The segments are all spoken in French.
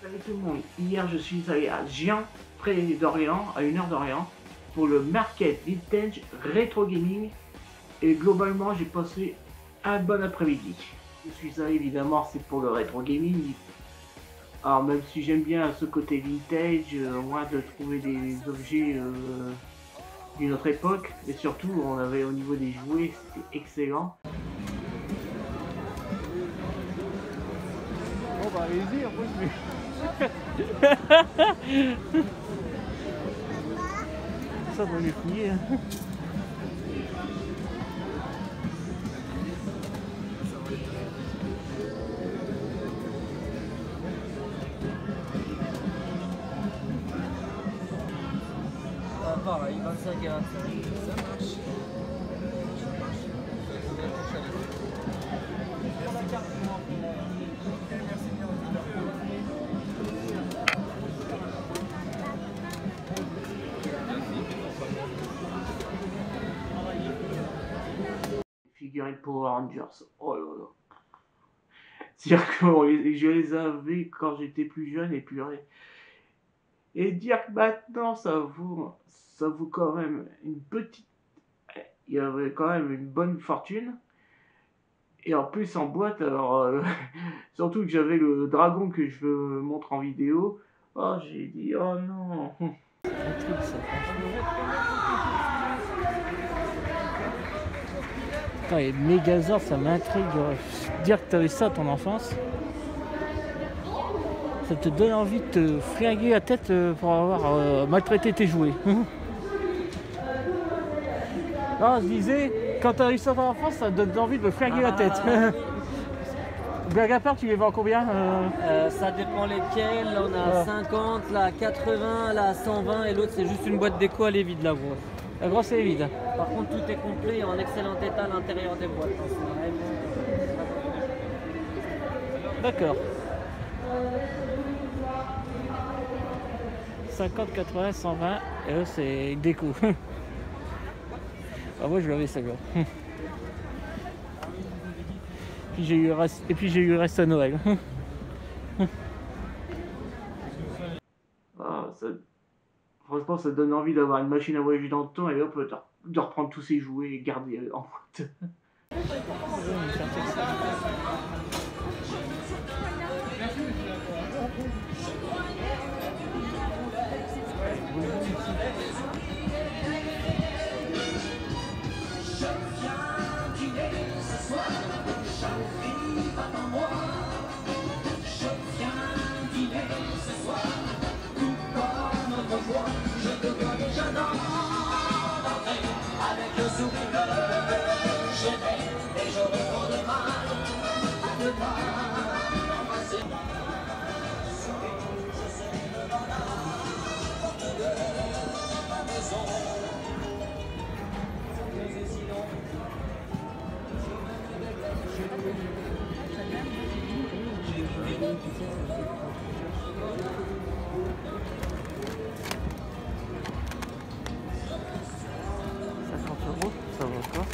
Salut tout le monde, hier je suis allé à Gien, près d'Orléans, à 1 heure d'Orléans, pour le Market Vintage Retro Gaming, et globalement j'ai passé un bon après-midi. Je suis allé évidemment, c'est pour le Retro Gaming. Alors même si j'aime bien ce côté vintage, moi de trouver des objets d'une autre époque, et surtout on avait au niveau des jouets, c'était excellent. Bon bah allez-y, après je vais... Ça va les fouiller. Pareil, 25 et 25, ça marche. Figurines Power Rangers, oh là là. C'est-à-dire que je les avais quand j'étais plus jeune et purée. Et dire que maintenant ça vaut quand même une petite... Il y avait quand même une bonne fortune. Et en plus en boîte, alors surtout que j'avais le dragon que je vous montre en vidéo. Oh j'ai dit oh non. Putain, et Megazord, ça m'intrigue. Dire que t'avais ça à ton enfance, ça te donne envie de te flinguer la tête pour avoir maltraité tes jouets. Non, je disais, quand t'as eu ça à ton enfance, ça te donne envie de me flinguer la tête. Blague à part, tu les vends combien Ça dépend lesquels, là on a 50, là 80, là 120 et l'autre c'est juste une boîte déco, elle est vide la grosse. La grosse est vide. Par contre tout est complet et en excellent état à l'intérieur des boîtes. D'accord. 50, 80, 120, et là c'est une déco. Ah, moi je l'avais celle-là. Et puis j'ai eu le reste à Noël. Ah, franchement ça donne envie d'avoir une machine à voyager dans le temps et hop, de reprendre tous ces jouets et garder en boîte. Ça va quoi?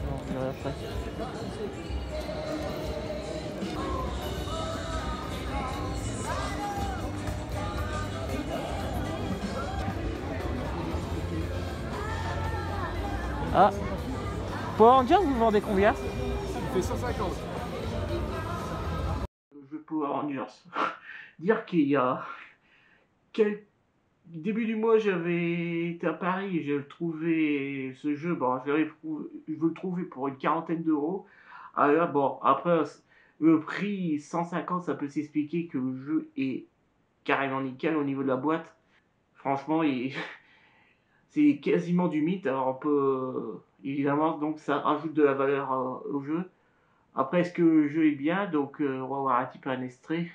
Non, je verrai après. Ah, Power Rangers, vous vendez combien? Il fait 150. Le jeu Power Rangers. Dire qu'il y a début du mois, j'avais été à Paris et j'ai trouvé ce jeu. Bon, je veux le trouver pour une quarantaine d'euros. Alors là, bon, après le prix 150, ça peut s'expliquer que le jeu est carrément nickel au niveau de la boîte. Franchement, c'est quasiment du mythe. Alors on peut évidemment, donc ça rajoute de la valeur au jeu. Après, est-ce que le jeu est bien? Donc on va voir un petit peu un extrait.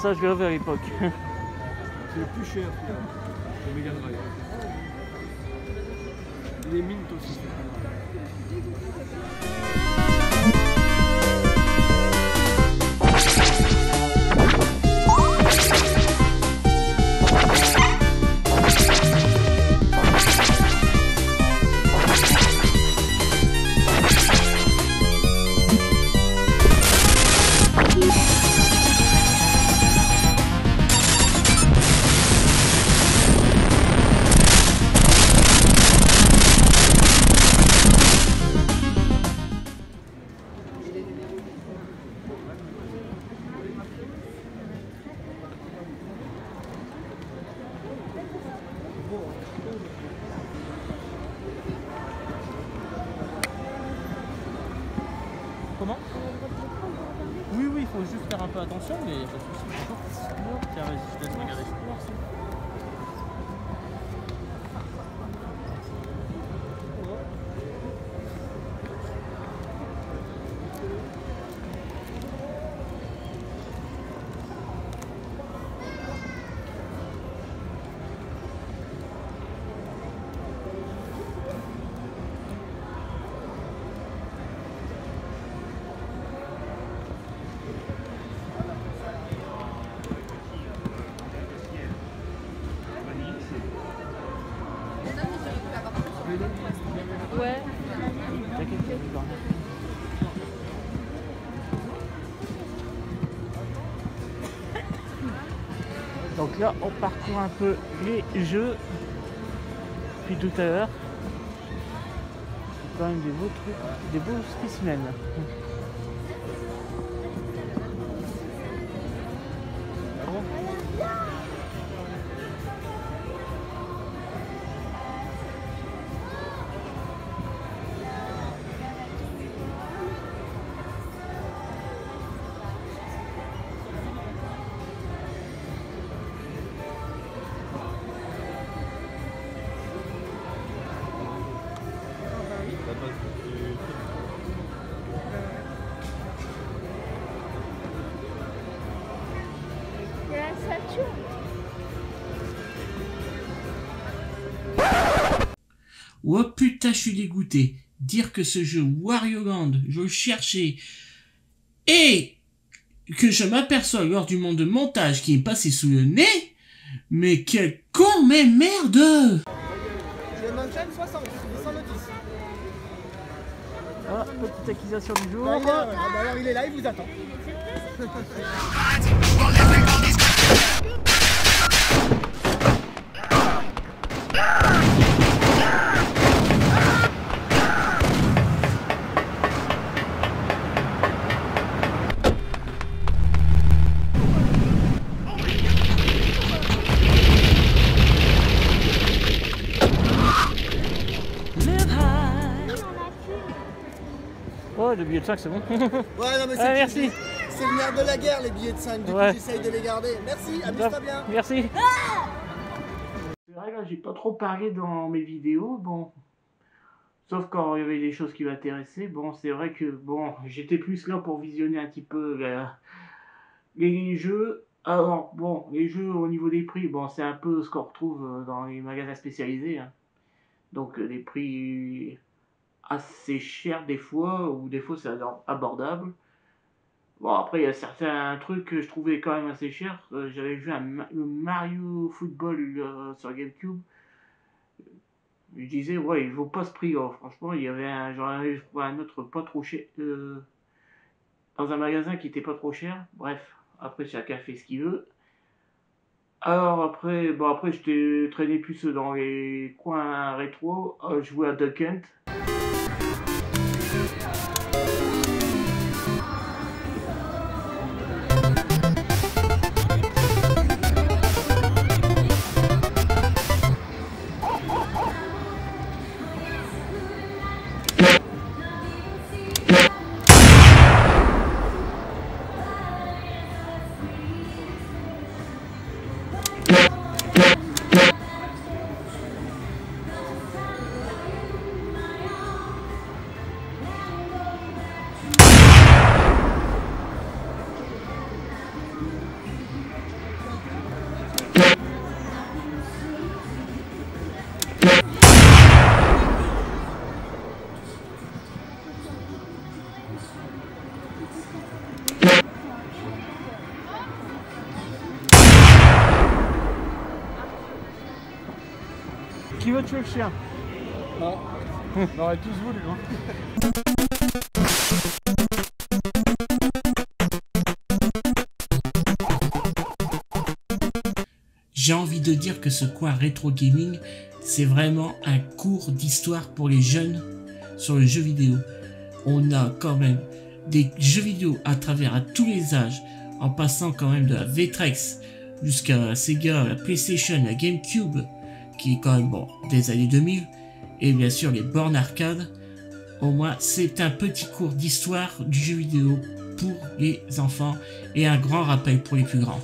Ça, je l'avais à l'époque. C'est le plus cher. Le Mega Drive. Il est mint aussi. Comment? Oui, oui, il faut juste faire un peu attention, mais il n'y a pas de souci. Tiens, vas-y, je te laisse regarder. Ouais. Donc là, on parcourt un peu les jeux. Puis tout à l'heure, c'est quand même des beaux trucs, des beaux spécimens. Oh putain, je suis dégoûté. Dire que ce jeu Wario Land, je le cherchais et que je m'aperçois lors du monde de montage qui est passé sous le nez, mais quel con, mais merde! Je maintiens 60, sans notice. Ah, petite accusation du jour. Alors il est là, il vous attend. Oh, le billet de 5, c'est bon. Ouais, non, mais c'est merci. C'est le nerf de la guerre, les billets de 5. Du coup, j'essaye de les garder. Merci, amuse-toi bien. Merci. C'est vrai que j'ai pas trop parlé dans mes vidéos, bon. Sauf quand il y avait des choses qui m'intéressaient. Bon, c'est vrai que, bon, j'étais plus là pour visionner un petit peu les jeux. Alors, bon, les jeux au niveau des prix, bon, c'est un peu ce qu'on retrouve dans les magasins spécialisés. Hein. Donc, des prix assez chers des fois, ou des fois c'est abordable. Bon, après, il y a certains trucs que je trouvais quand même assez chers. J'avais vu le Mario Football sur GameCube. Je disais, ouais, il vaut pas ce prix. Oh. Franchement, il y avait j'en avais trouvé un autre pas trop cher. Dans un magasin qui était pas trop cher. Bref, après, chacun fait ce qu'il veut. Alors après, bon, après, j'étais traîné plus dans les coins rétro. Je jouais à Duck Hunt. qui veut tuer le chien. Non, on aurait tous voulu. Hein. J'ai envie de dire que ce coin rétro gaming, c'est vraiment un cours d'histoire pour les jeunes sur le jeu vidéo. On a quand même des jeux vidéo à travers à tous les âges, en passant quand même de la Vectrex jusqu'à la Sega, la PlayStation, la GameCube, qui est quand même bon des années 2000, et bien sûr les bornes arcade. Au moins, c'est un petit cours d'histoire du jeu vidéo pour les enfants et un grand rappel pour les plus grands.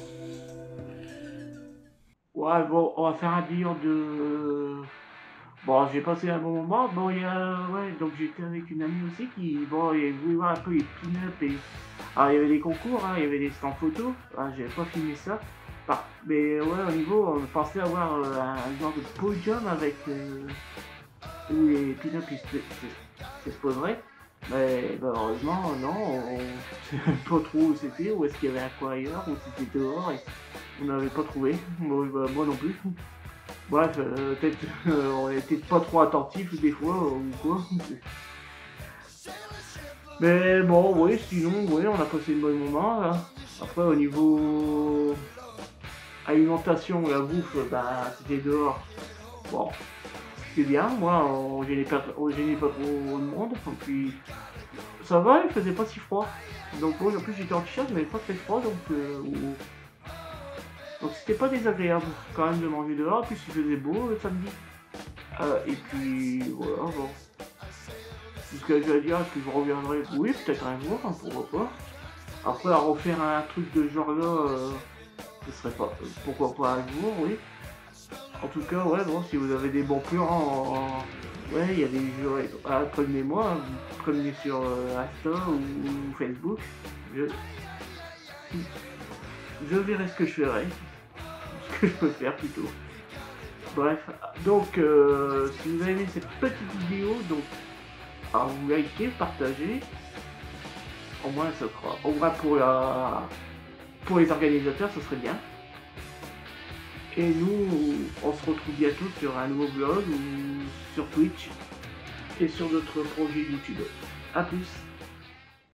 Ouais, bon, on va faire un bilan de... Bon, j'ai passé un bon moment. Bon, il y a... Ouais, donc j'étais avec une amie aussi qui... Bon, elle voulait voir un peu les pin-up et... Alors, il y avait des concours, hein, il y avait des stands photos. Ah, j'avais pas filmé ça. Mais ouais, au niveau, on pensait avoir un genre de podium avec... où les pin-up se poseraient. Mais heureusement, non, on sait pas trop où c'était, où est-ce qu'il y avait un coin ailleurs, où c'était dehors, et on n'avait pas trouvé, moi non plus. Bref, peut-être on était pas trop attentifs des fois, ou quoi. Mais bon, oui, sinon, oui, on a passé un bon moment, là. Après, au niveau alimentation, la bouffe, bah, c'était dehors. Bon. C'est bien, moi on gênait pas trop de monde, et puis ça va, il faisait pas si froid. Donc bon, en plus j'étais en t-shirt, mais pas très froid, donc c'était pas désagréable quand même de manger dehors, en plus il faisait beau le samedi. Et puis voilà, bon. Tout ce que j'ai à dire, est-ce que je reviendrai? Oui, peut-être un jour, hein, pourquoi pas. Après à refaire un truc de ce genre là, ce serait pas, pourquoi pas un jour, oui. En tout cas, ouais, bon, si vous avez des bons plans, ouais, il y a des jeux, prévenez-moi, hein, vous prévenez sur Insta ou Facebook, je verrai ce que je ferai, ce que je peux faire plutôt. Bref, donc, si vous avez aimé cette petite vidéo, donc, alors vous likez, partagez, au moins ça sera, au moins pour les organisateurs, ce serait bien. Et nous, on se retrouve bientôt sur un nouveau vlog ou sur Twitch et sur notre projet YouTube. A plus!